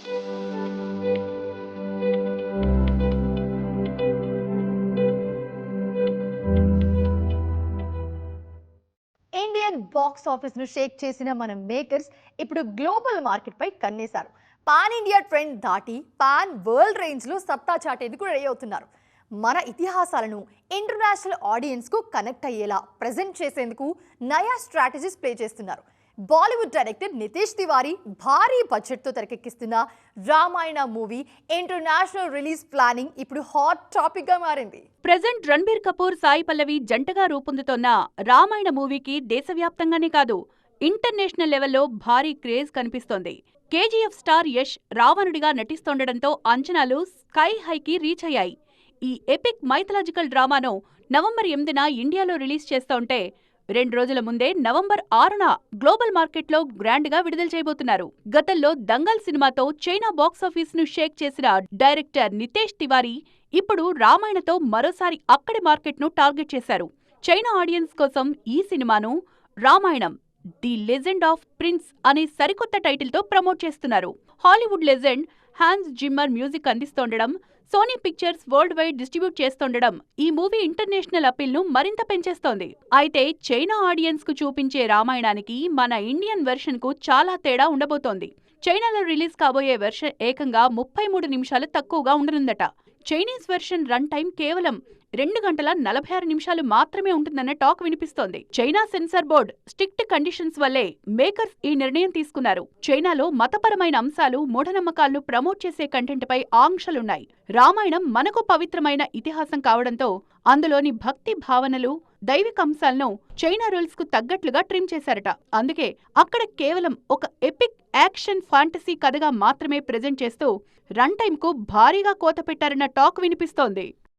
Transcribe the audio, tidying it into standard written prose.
Indian box office ను షేక్ చేసిన మన మేకర్స్ ఇప్పుడు గ్లోబల్ మార్కెట్ పై కన్నేశారు. పాన్ ఇండియా ట్రెండ్ దాటి పాన్ వరల్డ్ రేంజ్ లో సత్తా చాటేందుకు రెడీ అవుతున్నారు. మన ఇతిహాసాలను ఇంటర్నేషనల్ ఆడియన్స్ కు కనెక్ట్ అయ్యేలా ప్రెజెంట్ చేసేందుకు నయా స్ట్రాటజీస్ ప్లే చేస్తున్నారు. బాలీవుడ్ డైరెక్టర్ నితేష్ తివారీ భారీ బడ్జెట్ తో తెరకెక్కిస్తున్న Ramayana movie international release planning ఇప్పుడు హాట్ టాపిక్ గా మారింది. ప్రెజెంట్ రణబీర్ కపూర్, సాయి పల్లవి జంటగా రూపొందుతోన్న రామాయణ మూవీకి దేశవ్యాప్తంగానే కాదు, ఇంటర్నేషనల్ లెవెల్లో భారీ క్రేజ్ కనిపిస్తోంది. కేజీఎఫ్ స్టార్ యష్ రావణుడిగా నటిస్తోండడంతో అంచనాలు స్కై హైకి రీచ్ అయ్యాయి. ఈ ఎపిక్ మైథలాజికల్ డ్రామాను నవంబర్ 8న ఇండియాలో రిలీజ్ చేస్తోంటే 2 రోజుల ముందే నవంబర్ 6న గ్లోబల్ మార్కెట్లో గ్రాండ్గా విడుదల చేయబోతున్నారు. గతంలో దంగల్ సినిమాతో చైనా బాక్సాఫీస్ ను షేక్ చేసిన డైరెక్టర్ నితేష్ తివారీ ఇప్పుడు రామాయణతో మరోసారి అక్కడి మార్కెట్ను టార్గెట్ చేశారు. చైనా ఆడియన్స్ కోసం ఈ సినిమాను Ramayanam the legend of prince అనే సరికొత్త టైటిల్తో ప్రమోట్ చేస్తున్నారు. Hollywood legend Hans Zimmer music అందిస్తోండడం, Sony Pictures worldwide distribute చేస్తుండడం ఈ మూవీ ఇంటర్నేషనల్ అపీల్ ను మరింత పెంచేస్తోంది. అయితే చైనా ఆడియన్స్ కు చూపించే రామాయణానికి మన ఇండియన్ వెర్షన్ కు చాలా తేడా ఉండబోతోంది. చైనాలో రిలీజ్ కాబోయే వెర్షన్ ఏకంగా 33 నిమిషాలు తక్కువగా ఉండనుందట. చైనీస్ వెర్షన్ రన్ టైం కేవలం 2 గంటల 46 నిమిషాలు మాత్రమే ఉంటుందన్న టాక్ వినిపిస్తోంది. China censor board strict conditions వల్లే మేకర్స్ ఈ నిర్ణయం తీసుకున్నారు. చైనాలో మతపరమైన అంశాలు, మూఢనమ్మకాలను ప్రమోట్ చేసే కంటెంట్ పై ఆంక్షలున్నాయి. రామాయణం మనకు పవిత్రమైన ఇతిహాసం కావడంతో అందులోని భక్తి భావనలు, దైవిక అంశాలను చైనా రూల్స్ కు తగ్గట్లుగా ట్రిమ్ చేశారట. అందుకే అక్కడ కేవలం ఒక ఎపిక్ యాక్షన్ ఫాంటసీ కథగా మాత్రమే ప్రెజెంట్ చేస్తూ రన్ టైం కు భారీగా కోత పెట్టారన్న టాక్ వినిపిస్తోంది.